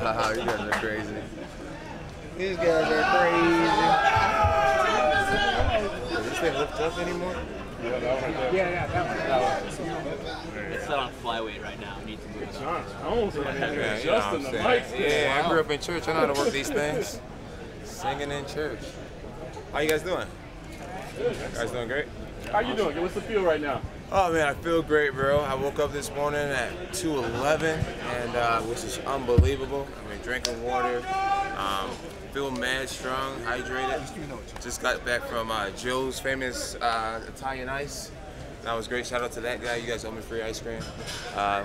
You guys are crazy. These guys are crazy. Does this thing lift up anymore? Yeah, that one. Yeah, that one. It's not on flyweight right now. We need to move it up. Yeah, you know what I'm saying. Yeah, I grew up in church. I know how to work these things. Singing in church. How you guys doing? You guys doing great? How you doing? What's the feel right now? Oh man, I feel great, bro. I woke up this morning at 2:11, and which is unbelievable. I've been drinking water. Feel mad strong, hydrated. Just got back from Joe's famous Italian ice. That was great. Shout out to that guy. You guys owe me free ice cream.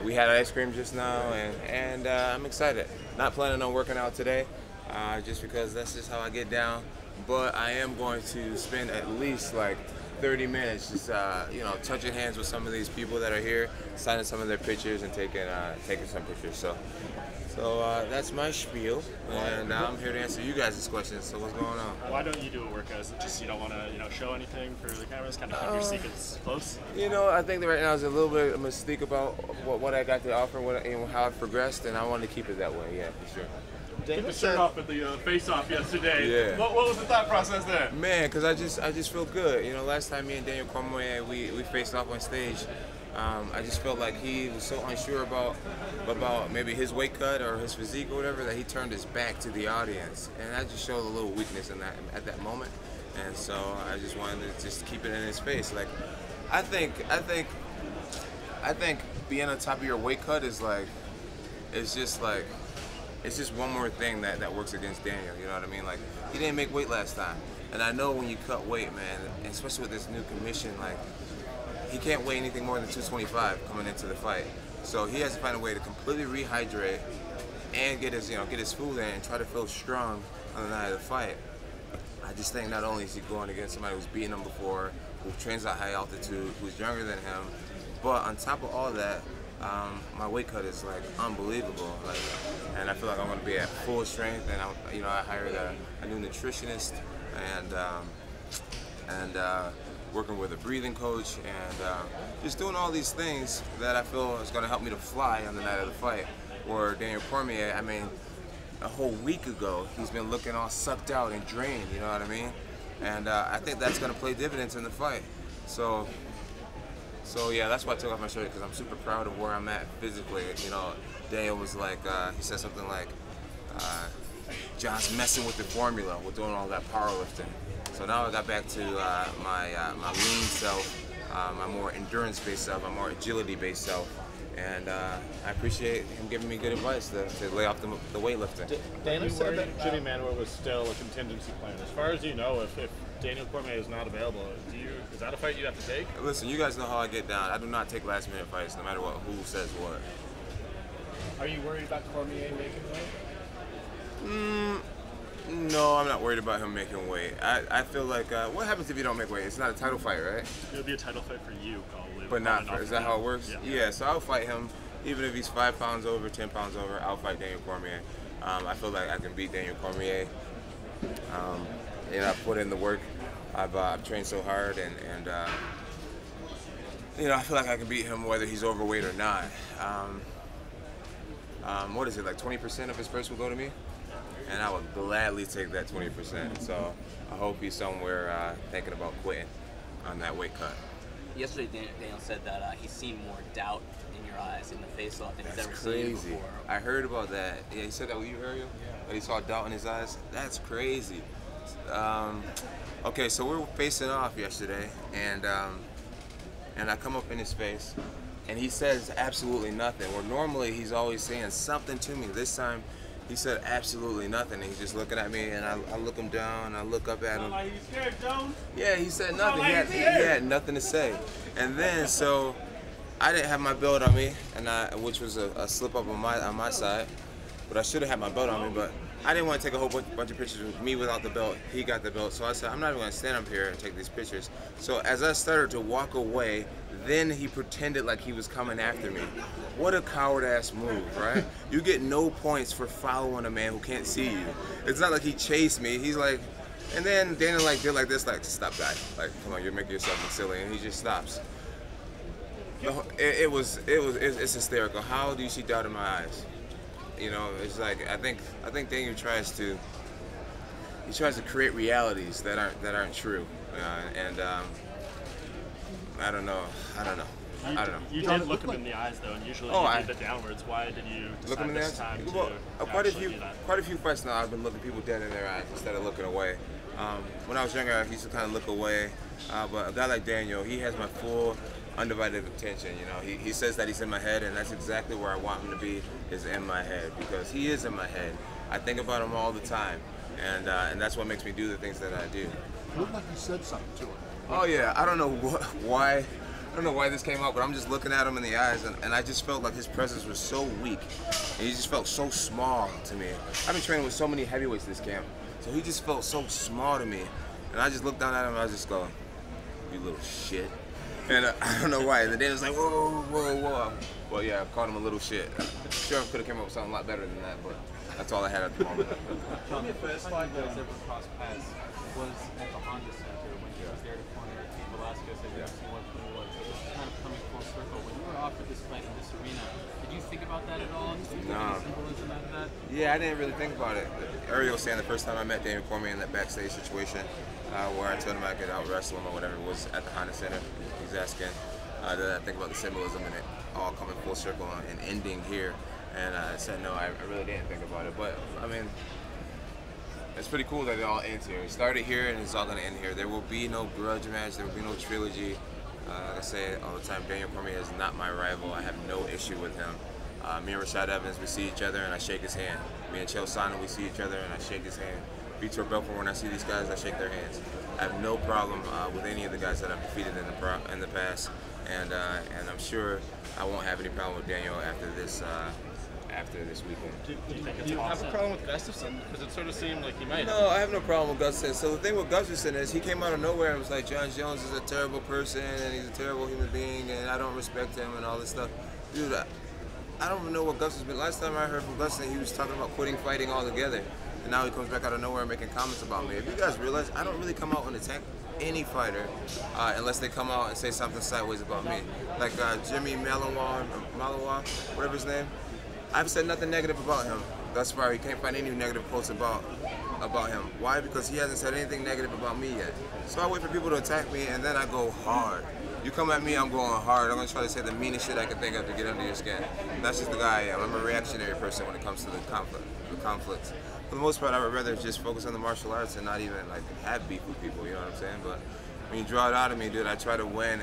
We had ice cream just now, and I'm excited. Not planning on working out today, just because that's just how I get down. But I am going to spend at least like 30 minutes just touching hands with some of these people that are here, signing some of their pictures and taking some pictures. So that's my spiel, and I'm here to answer you guys' questions. So what's going on? Why don't you do a workout? Is it just you don't want to show anything for the cameras, kind of keep your secrets close? I think that right now is a little bit of a mystique about what I got to offer, how I've progressed, and I want to keep it that way. Yeah, for sure. Took the shirt off at the face-off yesterday. Yeah. What was the thought process there? Man, because I just feel good. Last time me and Daniel Cormier we faced off on stage, I just felt like he was so unsure about maybe his weight cut or his physique or whatever that he turned his back to the audience, and I just showed a little weakness in that at that moment, and so I just wanted to just keep it in his face. Like, I think being on top of your weight cut is it's just one more thing that works against Daniel, you know what I mean? Like, he didn't make weight last time. And I know when you cut weight, man, and especially with this new commission, like, he can't weigh anything more than 225 coming into the fight. So he has to find a way to completely rehydrate and get his food in and try to feel strong on the night of the fight. I just think not only is he going against somebody who's beaten him before, who trains at high altitude, who's younger than him, but on top of all that, my weight cut is like unbelievable, and I feel like I'm going to be at full strength. And I hired a new nutritionist, and working with a breathing coach, and just doing all these things that I feel is going to help me to fly on the night of the fight. Where Daniel Cormier, I mean, a whole week ago, he's been looking all sucked out and drained. You know what I mean? And I think that's going to play dividends in the fight. So yeah, that's why I took off my shirt, because I'm super proud of where I'm at physically. Daniel was like, he said something like, John's messing with the formula. We're doing all that powerlifting. So now I got back to my lean self, my more endurance-based self, my more agility-based self. And I appreciate him giving me good advice to lay off the weightlifting. Daniel said that Jimmy Manuel was still a contingency plan. As far as you know, if Daniel Cormier is not available, is that a fight you have to take? Listen, you guys know how I get down. I do not take last-minute fights, no matter who says what. Are you worried about Cormier making weight? No, I'm not worried about him making weight. I feel like, what happens if you don't make weight? It's not a title fight, right? It'll be a title fight for you, probably. But not for, is that how it works? Yeah, so I'll fight him, even if he's 5 pounds over, 10 pounds over, I'll fight Daniel Cormier. I feel like I can beat Daniel Cormier. I put in the work. I've trained so hard, and I feel like I can beat him whether he's overweight or not. What is it, like 20% of his purse will go to me? And I would gladly take that 20%. So I hope he's somewhere thinking about quitting on that weight cut. Yesterday, Daniel said that he's seen more doubt in your eyes in the face-off than he's ever crazy. seen before. I heard about that. Yeah, he said that when you heard him? Yeah. That he saw doubt in his eyes? That's crazy. Okay, so we were facing off yesterday, and I come up in his face, and he says absolutely nothing. Where normally he's always saying something to me. This time, he said absolutely nothing. He's just looking at me, and I look him down, I look up at him. Like he's scared, Jones? Yeah, he said nothing. He had nothing to say. And then, so I didn't have my belt on me, and which was a slip up on my side. But I should have had my belt on me, but I didn't want to take a whole bunch of pictures with me without the belt. He got the belt, so I said, I'm not even going to stand up here and take these pictures. So as I started to walk away, then he pretended like he was coming after me. What a coward-ass move, right? You get no points for following a man who can't see you. It's not like he chased me. He's like, and then Dana like did like this, like, stop, guy. Like, come on, you're making yourself look silly, and he just stops. It's hysterical. How do you see doubt in my eyes? You know, it's like I think Daniel tries to create realities that aren't true, and I don't know. You did look him in the eyes though, and usually you do the downwards. Why did you look him in the eyes? Quite a few fights now, I've been looking people dead in their eyes instead of looking away. When I was younger, I used to kind of look away, but a guy like Daniel, he has my full, undivided attention. You know, he says that he's in my head, and that's exactly where I want him to be, is in my head, because he is in my head. I think about him all the time, and that's what makes me do the things that I do. It looked like you said something to him. Oh yeah, I don't know why. I don't know why this came out, but I'm just looking at him in the eyes, and I just felt like his presence was so weak, and he just felt so small to me. I've been training with so many heavyweights this camp, so he just felt so small to me, and I just looked down at him, and I was just going, "You little shit," and I don't know why. And then it was like, "Whoa, whoa, whoa." Well, yeah, I called him a little shit. Sure, I could have come up with something a lot better than that, but that's all I had at the moment. John, the first fight you guys ever crossed paths was at the Honda Center when he was there to corner Velasquez at UFC 121. So this is kind of coming full circle. When you were offered this fight in this arena, did you think about that at all? Did you think any symbolism out of that? Yeah, I didn't really think about it. Ariel was saying the first time I met Daniel Cormier in that backstage situation where I told him I could out wrestle him or whatever, was at the Honda Center. He's asking, did I think about the symbolism and it all coming full circle and ending here? And I said no, I really didn't think about it. But I mean, it's pretty cool that it all ends here. It started here and it's all going to end here. There will be no grudge match. There will be no trilogy. Like I say all the time, Daniel Cormier is not my rival. I have no issue with him. Me and Rashad Evans, we see each other and I shake his hand. Me and Chael Sonnen, we see each other and I shake his hand. Vitor Belfort, when I see these guys, I shake their hands. I have no problem with any of the guys that I've defeated in the past, and I'm sure I won't have any problem with Daniel after this weekend. Do you have a problem with Gustafsson? Because it sort of seemed like he might. No, I have no problem with Gustafsson. So the thing with Gustafsson is he came out of nowhere and was like, John Jones is a terrible person and he's a terrible human being and I don't respect him and all this stuff. Dude, I don't even know what Gustafsson been. Last time I heard from Gustafsson, he was talking about quitting fighting altogether. And now he comes back out of nowhere making comments about me. If you guys realize, I don't really come out and attack any fighter unless they come out and say something sideways about me. Like Jimmy Malawa, whatever his name. I've said nothing negative about him thus far. You can't find any negative quotes about him. Why? Because he hasn't said anything negative about me yet. So I wait for people to attack me and then I go hard. You come at me, I'm going hard. I'm going to try to say the meanest shit I can think of to get under your skin. That's just the guy I am. I'm a reactionary person when it comes to the conflicts. For the most part, I would rather just focus on the martial arts and not even like have beef with people, you know what I'm saying? But when you draw it out of me, dude, I try to win,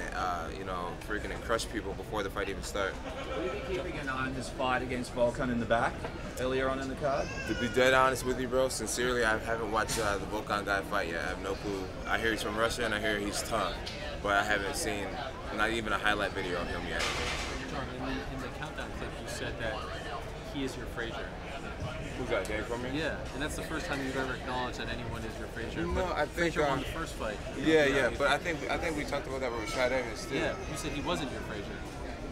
you know, freaking and crush people before the fight even starts. Will you be keeping an eye on his fight against Volkan in the back earlier on in the card? To be dead honest with you, bro, sincerely, I haven't watched the Volkan guy fight yet. I have no clue. I hear he's from Russia and I hear he's tough, but I haven't seen not even a highlight video of him yet. John, in the countdown clip, you said that he is your Frazier. Who's that, Dave Cormier? Yeah, and that's the first time you've ever acknowledged that anyone is your Frazier. No, I think Frazier won the first fight. Yeah, but I think we talked about that with Rashad Evans too. Yeah, you said he wasn't your Frazier.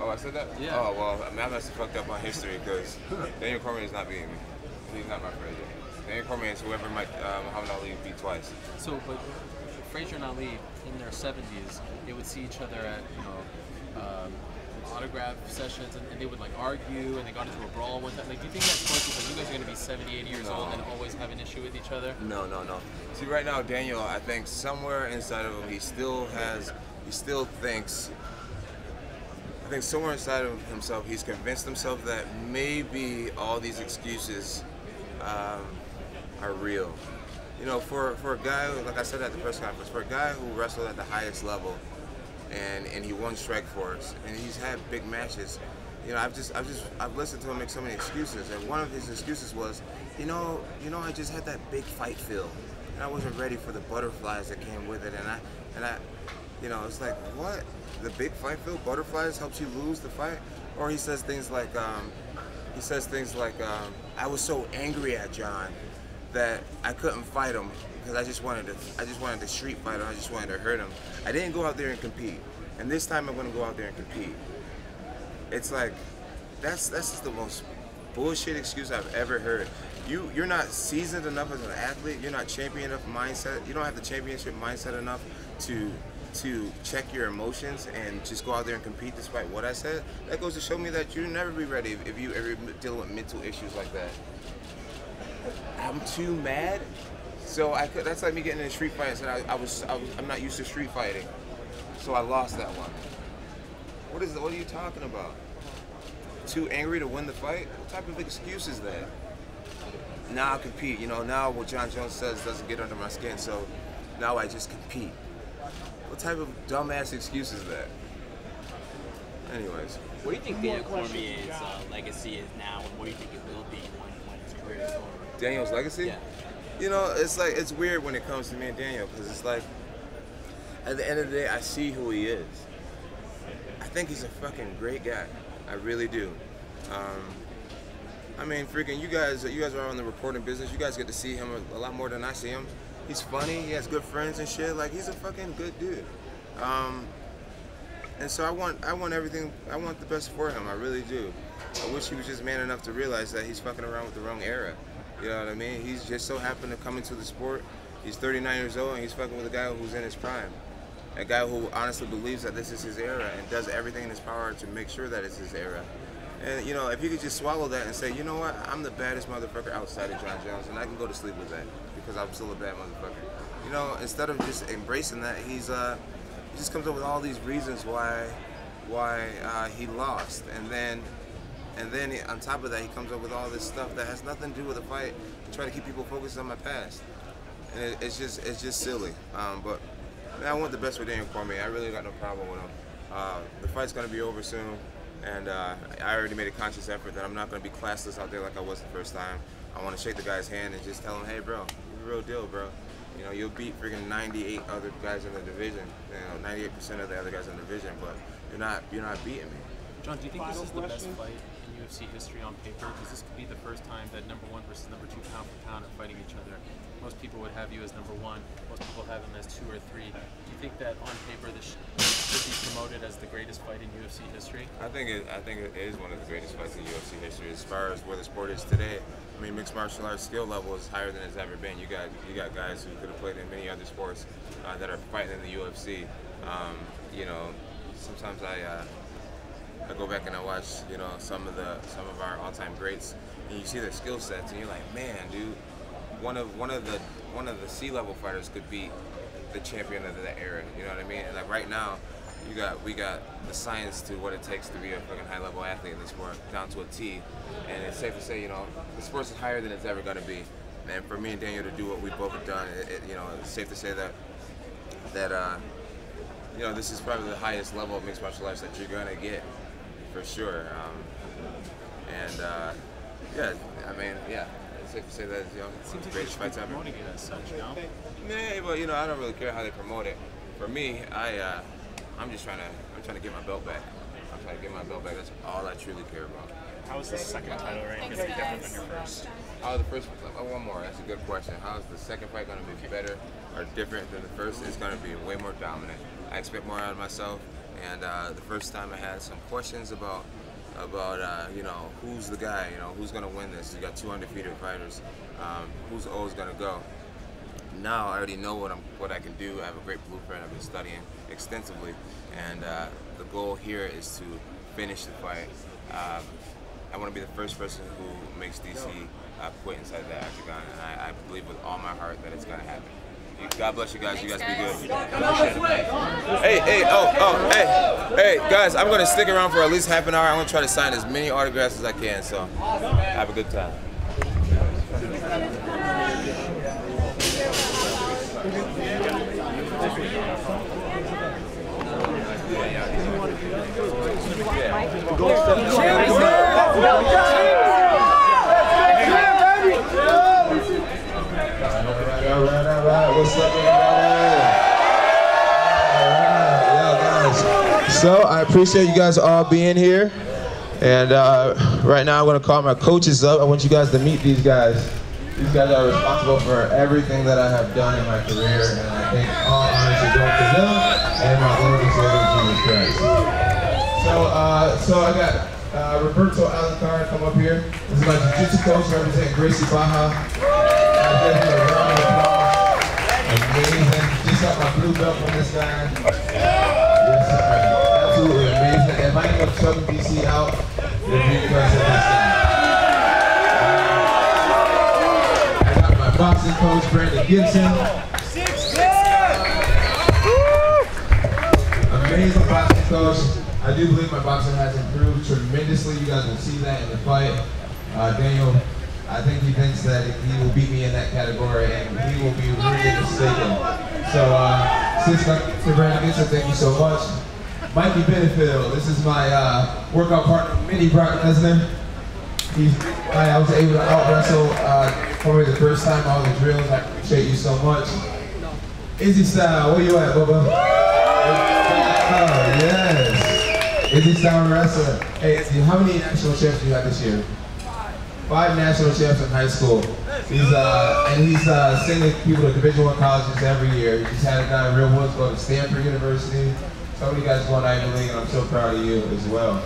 Oh, I said that? Yeah. Oh, well, I mean, I must have fucked up my history because Daniel Cormier is not beating me. He's not my Frazier. Daniel Cormier is whoever Muhammad Ali beat twice. So, but Frazier and Ali in their 70s, they would see each other at, you know, autograph sessions, and they would like argue, and they got into a brawl one time. Like, do you think that's possible? Like, you guys are going to be 70, 80 years old and always have an issue with each other? No. See, right now, Daniel, I think somewhere inside of him, he still thinks. I think somewhere inside of himself, he's convinced himself that maybe all these excuses are real. You know, for a guy, like I said at the press conference, for a guy who wrestled at the highest level, and he won Strikeforce, and he's had big matches. You know, I've listened to him make so many excuses, and one of his excuses was, you know, I just had that big fight feel, and I wasn't ready for the butterflies that came with it, and I, you know, it's like, what? The big fight feel, butterflies helps you lose the fight? Or he says things like, I was so angry at John that I couldn't fight him because I just wanted to street fight him. I just wanted to hurt him. I didn't go out there and compete, and this time I'm going to go out there and compete. It's like that's just the most bullshit excuse I've ever heard. You're not seasoned enough as an athlete. You're not champion enough mindset. You don't have the championship mindset enough to to check your emotions and just go out there and compete despite what I said, that goes to show me that you'll never be ready if you ever dealing with mental issues like that. I'm too mad, so that's like me getting in a street fight and saying I'm not used to street fighting, so I lost that one. What are you talking about? Too angry to win the fight? What type of excuse is that? Now I compete, you know, now what John Jones says doesn't get under my skin, so now I just compete. What type of dumbass excuse is that? Anyways. What do you think Daniel Cormier's legacy is now, and what do you think it will be when his career is over? Daniel's legacy? Yeah. You know, it's weird when it comes to me and Daniel, because it's like, at the end of the day, I see who he is. I think he's a fucking great guy. I really do. I mean, freaking, you guys are all in the reporting business. You guys get to see him a lot more than I see him. He's funny. He has good friends and shit. Like, he's a fucking good dude. And so I want everything. I want the best for him. I really do. I wish he was just man enough to realize that he's fucking around with the wrong era. You know what I mean? He's just so happened to come into the sport. He's 39 years old and he's fucking with a guy who's in his prime. A guy who honestly believes that this is his era and does everything in his power to make sure that it's his era. And, you know, if you could just swallow that and say, you know what, I'm the baddest motherfucker outside of John Jones, and I can go to sleep with that because I'm still a bad motherfucker. You know, instead of just embracing that, he just comes up with all these reasons why he lost, and then on top of that, he comes up with all this stuff that has nothing to do with the fight to try to keep people focused on my past, and it's just silly. But man, I want the best for Daniel Cormier. I really got no problem with him. The fight's gonna be over soon. And I already made a conscious effort that I'm not going to be classless out there like I was the first time. I want to shake the guy's hand and just tell him, hey, bro, you're the real deal, bro. You know, you'll beat freaking 98 other guys in the division. You know, 98% of the other guys in the division, but you're not beating me. John, do you think this is the best fight in UFC history on paper? Because this could be the first time that #1 versus #2 pound for pound are fighting each other. Most people would have you as #1. Most people have him as 2 or 3. Do you think that on paper this should be promoted as the greatest fight in UFC history? I think it is one of the greatest fights in UFC history as far as where the sport is today. I mean, mixed martial arts skill level is higher than it's ever been. You got guys who could have played in many other sports that are fighting in the UFC. You know, sometimes I go back and I watch, you know, some of our all-time greats, and you see their skill sets, and you're like, man, dude, one of the C-level fighters could beat the champion of that era. You know what I mean? And like right now, we got the science to what it takes to be a fucking high-level athlete in this sport down to a T, and it's safe to say, you know, the sport's higher than it's ever going to be. And for me and Daniel to do what we both have done, you know, it's safe to say that you know, this is probably the highest level of mixed martial arts that you're gonna get, for sure. Yeah, I mean, yeah, it's safe to say that, you know, it's the greatest fights ever. Promoting it as such, you know? Yeah, but you know, I don't really care how they promote it. For me, I'm trying to get my belt back. I'm trying to get my belt back. That's all I truly care about. How is the second title reign going to be different than your first? How the first? One more. That's a good question. How is the second fight going to be better or different than the first? It's going to be way more dominant. I expect more out of myself. And the first time I had some questions about you know, who's the guy, you know, who's going to win this. You got 2 undefeated fighters. Who's always going to go? Now I already know what I can do. I have a great blueprint. I've been studying extensively, and the goal here is to finish the fight. I want to be the first person who makes DC quit inside the octagon, and I believe with all my heart that it's going to happen. God bless you guys. You guys be good. Hey, guys, I'm going to stick around for at least half an hour. I'm going to try to sign as many autographs as I can, so have a good time. Alright, what's up, everybody? Alright, yo, guys. So, I appreciate you guys all being here. And right now, I'm going to call my coaches up. I want you guys to meet these guys. These guys are responsible for everything that I have done in my career, and I think all honors are going to them and my Lord and Savior Jesus Christ. So I got Roberto Alencar come up here. This is my jiu-jitsu coach representing Gracie Baja. Amazing. piece up my blue belt from this guy. Yes, sir. Absolutely amazing. If I end up chugging DC out, it'll be because of this guy. I got my boxing coach, Brandon Gibson. Amazing boxing coach. I do believe my boxing has improved tremendously. You guys will see that in the fight. Daniel, I think he thinks that he will beat me in that category, and he will be really mistaken. So, to Brandon Gibson, thank you so much. Mikey Benefield, this is my workout partner, mini Brock Lesnar. I was able to out-wrestle for the first time all the drills. I appreciate you so much. Izzy Style, where you at, Bubba? Oh, yes. Izzy Style wrestler. Hey, Izzy, how many national champs do you have this year? 5 national champs in high school. He's sending people to Division I colleges every year. He just had a guy in Real Woods go to Stanford University. So many guys going to Ivy League, and I'm so proud of you as well.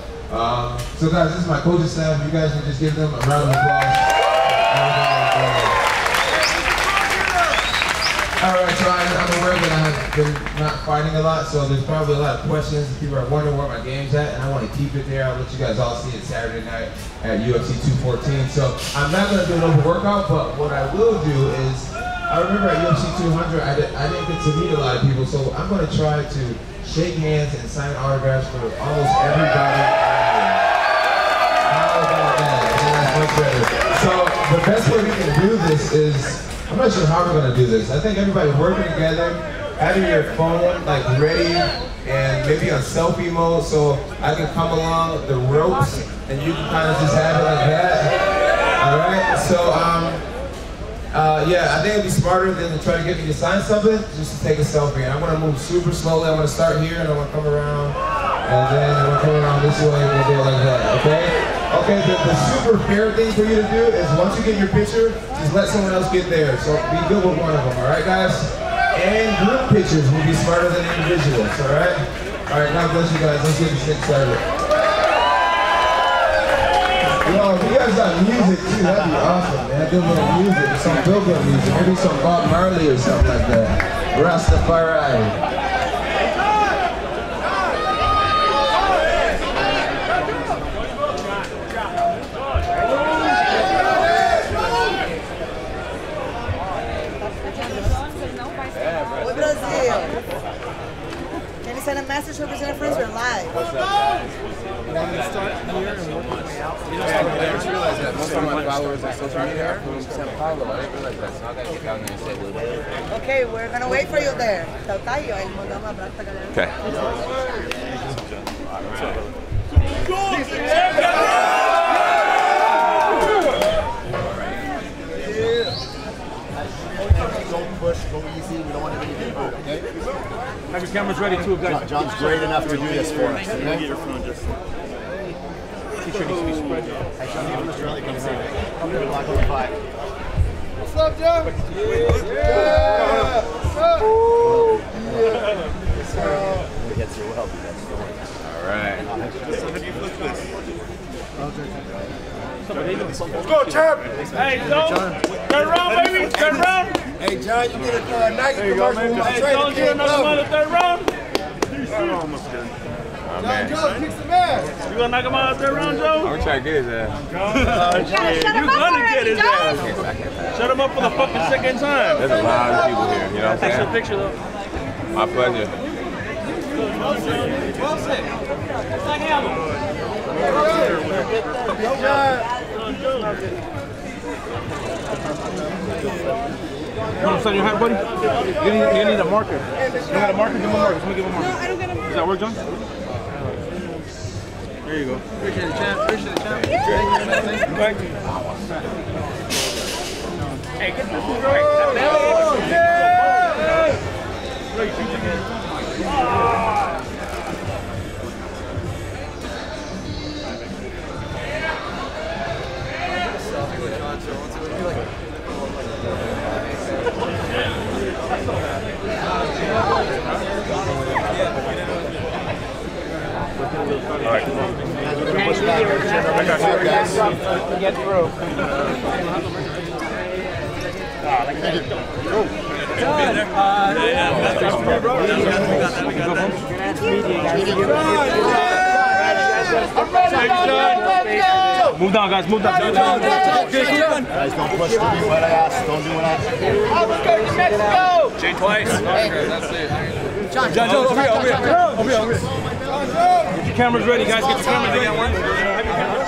So guys, this is my coaching staff. You guys can just give them a round of applause. Alright, so I'm aware that I have been not fighting a lot, so there's probably a lot of questions. People are wondering where my game's at, and I want to keep it there. I'll let you guys all see it Saturday night at UFC 214. So I'm not going to do an over workout, but what I will do is, I remember at UFC 200, I didn't get to meet a lot of people, so I'm going to try to shake hands and sign autographs for almost everybody. How about that? That's much better. So the best way we can do this is, I'm not sure how we're going to do this. I think everybody working together, having your phone like ready and maybe on selfie mode so I can come along the ropes and you can kind of just have it like that. Alright, so yeah, I think it'd be smarter than to try to get me to sign something, just to take a selfie. And I'm going to move super slowly. I'm going to start here and I'm going to come around and then I'm going to come around this way and we'll do it like that, okay? Okay, the super fair thing for you to do is once you get your picture, just let someone else get there. So be good with one of them, all right, guys? And group pictures will be smarter than individuals, all right? All right, God bless you guys. Let's get this thing started. Yo, if you guys got music too, that'd be awesome, man. Good little music, some feel-good music, maybe some Bob Marley or something like that. Rastafari. Can you send a message to represent friends or live? What's up, guys? I just realized that most of my followers on social media are from San Paulo. I didn't realize that, so I gotta get down there and say hello. Okay, we're gonna wait for you there. Okay. Don't push, go easy. We don't want anything to move, okay? Have your cameras ready too, guys. John's great enough to do this for us. Okay? Get your phone just. T-shirt needs to be spread. What's up, John? All right. Let's go, champ! Hey, John. Turn around, baby. Turn around. Hey, John, you get a nice commercial with my Hey, trainer. John, get another one in the third round. John, kick some ass. You gonna knock him out of the third round, Joe? I'm gonna try to get his ass. You gonna get his ass. Shut him up for the fucking second time. There's a lot of people here, you know what I'm Take some saying? picture though. My pleasure. You want to sign your hat, buddy? You need a marker. You got a marker? Give him a marker. Let me give him a marker. No, I don't get a marker. Does that work, John? There you go. Appreciate the champ. Appreciate the champ. Thank you. Hey, get this right. Get through. Move down, guys. Move down. Guys, don't push me. What I asked. Don't do what I asked. Jay twice. That's it. John, over here. Get your cameras ready, guys. Get your cameras ready.